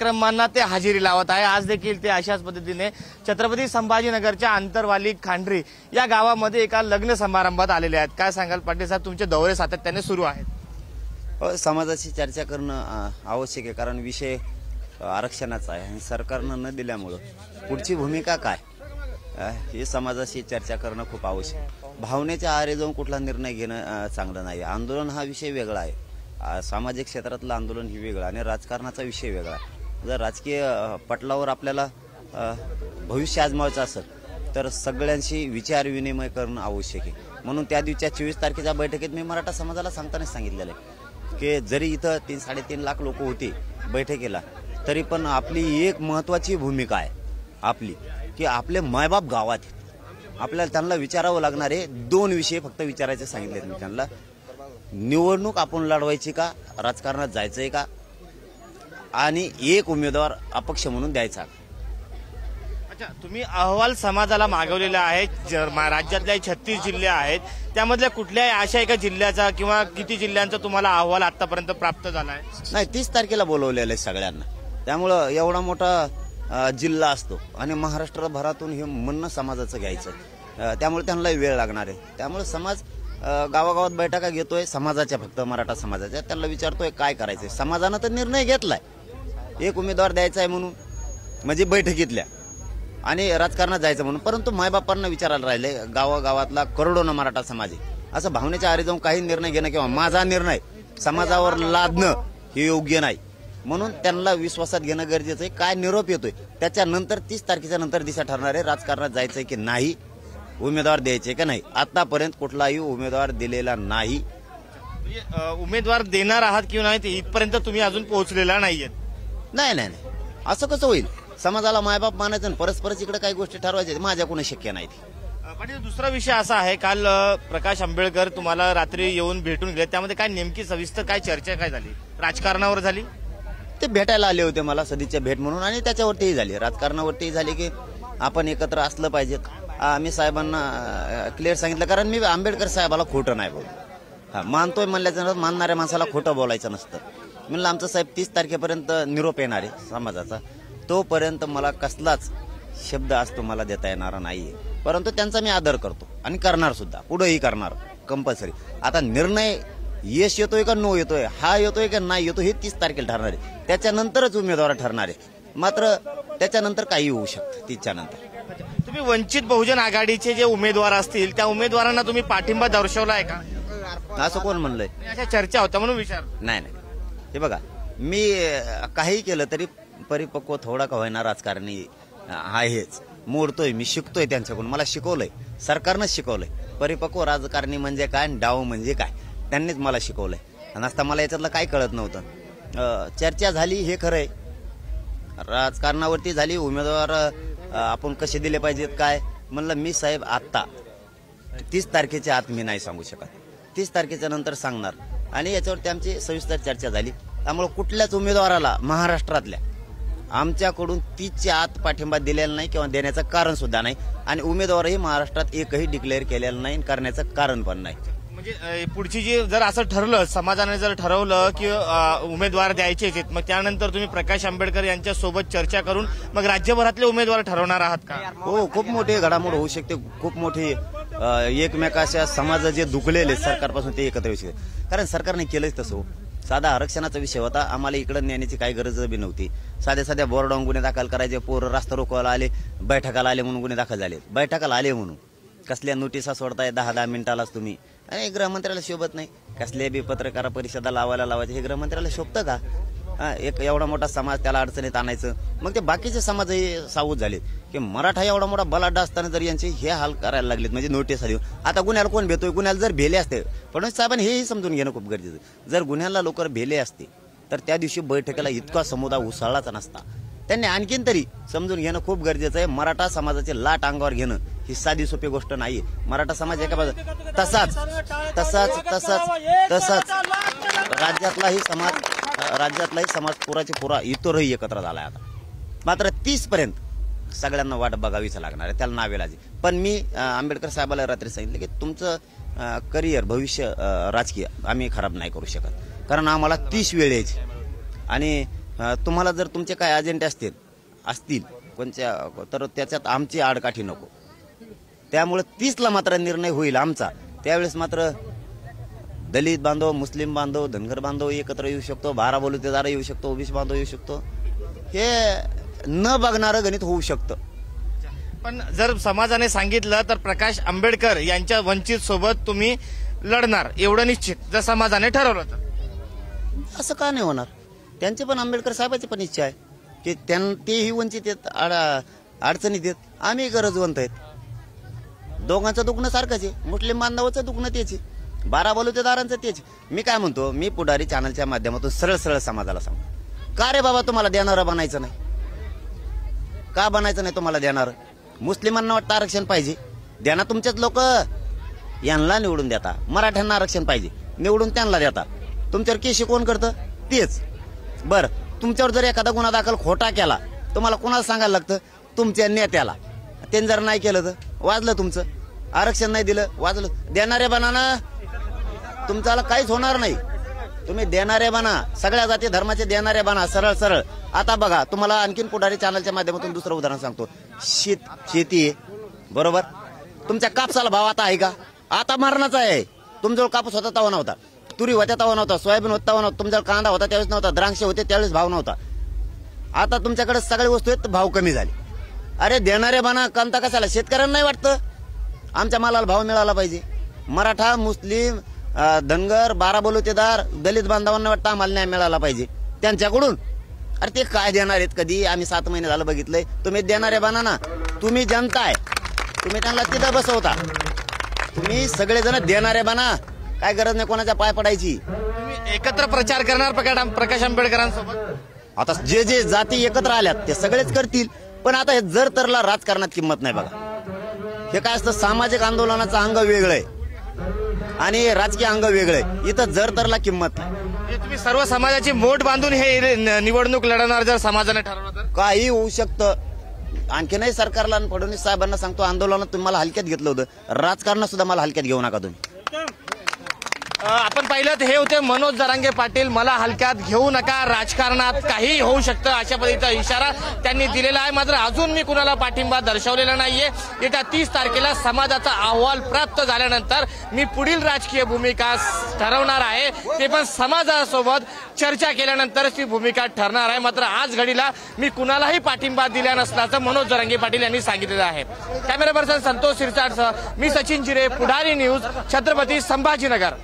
कार्यक्रमांना ते हजेरी लावत आहे। आज देखील ते अशाच पद्धतीने छत्रपती संभाजीनगरच्या आंतरवाली खांडरी या गावामध्ये एका लग्न समारंभात आलेले आहेत। काय सांगाल पाटील साहेब, तुमचे दौरे सातत्याने सुरू आहेत। समाजाशी चर्चा करणं आवश्यक आहे, कारण विषय आरक्षणाचा आहे आणि सरकारनं न दिल्यामुळं पुढची भूमिका काय हे समाजाशी चर्चा करणं खूप आवश्यक आहे। भावनेच्या आहारी जाऊन कुठला निर्णय घेणं चांगलं नाही। आंदोलन हा विषय वेगळा आहे, सामाजिक क्षेत्रातलं आंदोलन ही वेगळं आणि राजकारणाचा विषय वेगळा आहे। जर राजकीय पटलावर आपल्याला भविष्य आजमावायचं असेल तर सगळ्यांशी विचार विनिमय करणं आवश्यक आहे। म्हणून त्या दिवशी 24 तारखेच्या बैठकीत मी मराठा समाजाला सांगताना सांगितलेलं आहे की जरी इथं 3-3.5 लाख लोक होते बैठकीला, तरी पण आपली एक महत्वाची भूमिका आहे आपली की आपले मायबाप गावात आहेत। आपल्याला त्यांना विचारावं लागणार आहे। 2 विषय फक्त विचारायचे सांगितले मी त्यांना, निवडणूक आपण लढवायची का, राजकारणात जायचंय का, आणि एक उमेदवार अपक्ष म्हणून द्यायचा। अच्छा, तुम्ही अहवाल समाजाला मागवलेला आहे। राज्यातले 36 जिल्हे आहेत, त्यामधल्या कुठल्याही अशा एका जिल्ह्याचा किंवा किती जिल्ह्यांचा तुम्हाला अहवाल आतापर्यंत प्राप्त झाला आहे? नाही, 30 तारखेला बोलवलेलं आहे सगळ्यांना। त्यामुळं एवढा मोठा जिल्हा असतो आणि महाराष्ट्रभरातून हे म्हणणं समाजाचं घ्यायचं, त्यामुळे त्यांना वेळ लागणार आहे। त्यामुळे समाज गावागावात बैठका घेतोय समाजाच्या, फक्त मराठा समाजाच्या, त्यांना विचारतोय काय करायचंय। समाजानं तर निर्णय घेतलाय एक उमेदवार द्यायचा आहे म्हणून, म्हणजे बैठकीतल्या, आणि राजकारणात जायचं म्हणून, परंतु मायबापांना विचारायला राहिले गावागावातला करोडोनं मराठा समाज आहे। असं भावनेच्या आहारी जाऊन काही निर्णय घेणं किंवा माझा निर्णय समाजावर लादणं हे योग्य नाही। म्हणून त्यांना विश्वासात घेणं गरजेचं आहे। काय निरोप येतोय त्याच्यानंतर 30 तारखेच्या नंतर दिशा ठरणार आहे राजकारणात जायचंय की नाही, उमेदवार द्यायचे का नाही। आतापर्यंत कुठलाही उमेदवार दिलेला नाही। उमेदवार देणार आहात किंवा नाही इथपर्यंत तुम्ही अजून पोहोचलेला नाहीये? नाही नाही नाही, असं कसं होईल? समाजाला मायबाप मानायचं आणि परस्परच इकडे काही गोष्टी ठरवायच्या माझ्याकडून शक्य नाही। पाटील, दुसरा विषय असा आहे, काल प्रकाश आंबेडकर तुम्हाला रात्री येऊन भेटून गेले, त्यामध्ये काय नेमकी सविस्तर काय चर्चा काय झाली? राजकारणावर झाली? ते भेटायला आले होते मला सदिच्छा भेट म्हणून, आणि त्याच्यावरतीही झाली, राजकारणावरतीही झाली की आपण एकत्र असलं पाहिजे। मी साहेबांना क्लिअर सांगितलं, कारण मी आंबेडकर साहेबाला खोटं नाही बोलतो। मानतोय म्हणल्याचं मानणाऱ्या माणसाला खोटं बोलायचं नसतं। म्हणलं आमचा साहेब 30 तारखेपर्यंत निरोप येणार आहे समाजाचा, तोपर्यंत मला कसलाच शब्द असतो मला देता येणारा नाहीये, परंतु त्यांचा मी आदर करतो आणि करणार सुद्धा, पुढेही करणार कंपल्सरी। आता निर्णय यश येतोय का नो येतोय, हा येतोय का नाही येतो, हे 30 तारखेला ठरणार आहे। त्याच्यानंतरच उमेदवार ठरणार आहे, मात्र त्याच्यानंतर काही होऊ शकतं 30च्या नंतर। तुम्ही वंचित बहुजन आघाडीचे जे उमेदवार असतील त्या उमेदवारांना तुम्ही पाठिंबा दर्शवला आहे का? असं कोण म्हणलंय? अशा चर्चा होत्या म्हणून विचार। नाही नाही, हे बघा, मी काही केलं तरी परिपक्व थोडा का होईना राजकारणी आहेच, मोडतोय मी, शिकतोय त्यांच्याकडून, मला शिकवलंय, सरकारनंच शिकवलंय परिपक्व राजकारणी म्हणजे काय, डाव म्हणजे काय, त्यांनीच मला शिकवलंय। आणि आता मला याच्यातलं काय कळत नव्हतं। चर्चा झाली हे खरंय, राजकारणावरती झाली, उमेदवार आपण कसे दिले पाहिजेत काय, म्हणलं मी साहेब आता 30 तारखेच्या आत मी नाही सांगू शकत, 30 तारखेच्या नंतर सांगणार। आणि याच्यावरती आमची सविस्तर चर्चा झाली। त्यामुळे कुठल्याच उमेदवाराला महाराष्ट्रातल्या आमच्याकडून 30च्या आत पाठिंबा दिलेला नाही किंवा देण्याचं कारण सुद्धा नाही, आणि उमेदवारही महाराष्ट्रात एकही डिक्लेअर केलेलं नाही, करण्याचं कारण पण नाही। म्हणजे पुढची जी जर असं ठरलं, समाजाने जर ठरवलं की उमेदवार द्यायचेच आहेत, मग त्यानंतर तुम्ही प्रकाश आंबेडकर यांच्या सोबत चर्चा करून मग राज्यभरातले उमेदवार ठरवणार आहात का? हो, खूप मोठी घडामोड होऊ शकते, खूप मोठी एकमेकाच्या समाज जे दुखलेले सरकारपासून ते एकत्र येऊ शकते, कारण सरकारने केलंच तसं। साधा आरक्षणाचा विषय होता, आम्हाला इकडे नेण्याची काही गरज बी नव्हती। साध्या बोर्डावरून गुन्हे दाखल करायचे, पोरं रास्ता रोकवायला आले, बैठकाला आले म्हणून गुन्हे दाखल झाले, बैठकाला आले म्हणून कसल्या नोटिसा सोडताय 10-10 मिनिटालाच तुम्ही, आणि गृहमंत्र्याला शोभत नाही। कसल्या बी पत्रकार परिषदा लावायचे, हे गृहमंत्र्याला शोभतं का? एक एवढा मोठा समाज त्याला अडचणीत आणायचं, मग ते बाकीचे समाजही सावध झालेत की मराठा एवढा मोठा बलाढ्य असताना जर यांचे हे हाल करायला लागलेत, म्हणजे नोटीस आली। आता गुन्ह्याला कोण भेटतोय? गुन्ह्याला जर भेले असते, फडणवीस साहेबांनी हेही समजून घेणं खूप गरजेचं। जर गुन्ह्याला लोक भेले असते तर त्या दिवशी बैठकीला इतका समुदाय उसळलाच नसता। त्यांनी आणखीन तरी समजून घेणं खूप गरजेचं आहे। मराठा समाजाचे लाट अंगावर घेणं ही साधी सोपी गोष्ट नाहीये। मराठा समाज एका बाजूला तसाच राज्यातलाही समाज पुराची पुरा इतरही एकत्र झालाय आता। मात्र 30 पर्यंत सगळ्यांना वाट बघावीच लागणार आहे, त्याला नावेलाजी। पण मी आंबेडकर साहेबाला रात्री सांगितलं की तुमचं करिअर, भविष्य राजकीय आम्ही खराब नाही करू शकत, कारण आम्हाला 30 वेळ यायची, आणि तुम्हाला जर तुमचे काय अजेंडे असतील कोणत्या, तर त्याच्यात आमची आडकाठी नको. त्यामुळे 30ला मात्र निर्णय होईल आमचा. त्यावेळेस मात्र दलित बांधव, मुस्लिम बांधव, धनगर बांधव एकत्र येऊ शकतो, 12 बलुतेदार येऊ शकतो, ओबीसी बांधव येऊ शकतो. हे न बघणारं गणित होऊ शकतं. पण जर समाजाने सांगितलं तर प्रकाश आंबेडकर यांच्या वंचित सोबत तुम्ही लढणार एवढं निश्चित, जर समाजाने ठरवलं तर? असं का नाही होणार? त्यांचे पण आंबेडकर साहेबांची पण इच्छा आहे की तेही वंचित आहेत, अडचणीत आहेत, आम्ही गरजवंत आहेत. दोघांचं दुखणं सारखंच आहे. मुस्लिम बांधवाचं दुखणं तेच आहे, 12 बलुतेदारांचं तेच. मी काय म्हणतो, मी पुढारी चॅनलच्या माध्यमातून सरळ सरळ समाजाला सांगतो, का रे बाबा तुम्हाला देणारं बनायचं नाही? का बनायचं नाही तुम्हाला देणारं? मुस्लिमांना वाटतं आरक्षण पाहिजे, द्या ना. तुमचेच लोक यांना निवडून देता. मराठ्यांना आरक्षण पाहिजे, निवडून त्यांना देता. तुमच्यावर केशी कोण करतं? तेच. बरं, तुमच्यावर जर एखादा गुन्हा दाखल खोटा केला, तुम्हाला कोणाला सांगायला लागतं? तुमच्या नेत्याला. त्यांनी जर नाही केलं तर वाजलं तुमचं. आरक्षण नाही दिलं, वाजलं. देणारे बनाना, तुमच्याला काहीच होणार नाही. तुम्ही देणारे बना, सगळ्या जाती धर्माचे देणारे बना, सरळ सरळ. आता बघा, तुम्हाला आणखीन पुढारी चॅनलच्या माध्यमातून दुसरं उदाहरण सांगतो. शेती आहे, बरोबर. तुमच्या कापसाला भाव आता आहे का? आता मरणाचा आहे. तुमच्याजवळ कापूस होता तेव्हा नव्हता, तुरी होत्या तेव्हा नव्हता, सोयाबीन होता तेव्हा नव्हता, तुमच्याकडे कांदा होता त्यावेळेस नव्हता, द्राक्ष होते त्यावेळेस भाव नव्हता. आता तुमच्याकडे सगळ्या वस्तू आहेत, भाव कमी झाले. अरे देणारे बना, कांता कशाला? शेतकऱ्यांना नाही वाटतं आमच्या मालाला भाव मिळाला पाहिजे? मराठा, मुस्लिम, धनगर, 12 बलुतेदार, दलित बांधवांना वाटतं आम्हाला न्याय मिळाला पाहिजे त्यांच्याकडून. अरे ते काय देणार आहेत? कधी आम्ही 7 महिने झालं बघितलंय. तुम्ही देणारे बना ना, तुम्ही जनता आहे, तुम्ही त्यांना तिथं बसवता. तुम्ही सगळेजण देणारे बना, काय गरज नाही कोणाच्या पाय पडायची. तुम्ही एकत्र प्रचार करणार प्रकाश आंबेडकरांसोबत? आता जे जे जाती एकत्र आल्यात ते सगळेच करतील. पण आता हे जर तरला राजकारणात किंमत नाही बघा. हे काय असतं, सामाजिक आंदोलनाचं अंग वेगळं आहे आणि राजकीय अंग वेगळं आहे. इथं जर तरला किंमत नाही. तुम्ही सर्व समाजाची मोठ बांधून हे निवडणूक लढवणार जर समाजाने ठरवलं तर? काही होऊ शकतं. आणखीनही सरकारला आणि फडणवीस साहेबांना सांगतो, आंदोलनात तुम्ही मला हलक्यात घेतलं होतं, राजकारणात सुद्धा मला हलक्यात घेऊ नका तुम्ही. आपण पाहिलं तर हे होते मनोज जरांगे पाटील. मला हलक्यात घेऊ नका, राजकारणात काही होऊ शकतं अशा पद्धतीचा इशारा त्यांनी दिलेला आहे. मात्र अजून मी कुणाला पाठिंबा दर्शवलेला नाहीये. येत्या 30 तारखेला समाजाचा अहवाल प्राप्त झाल्यानंतर मी पुढील राजकीय भूमिका ठरवणार आहे. ते पण समाजासोबत चर्चा केल्यानंतरच ती भूमिका ठरणार आहे. मात्र आज घडीला मी कुणालाही पाठिंबा दिला नसल्याचं मनोज जरांगे पाटील यांनी सांगितलेलं आहे. कॅमेरा पर्सन संतोष शिरसाटसह मी सचिन जिरे, पुढारी न्यूज, छत्रपती संभाजीनगर.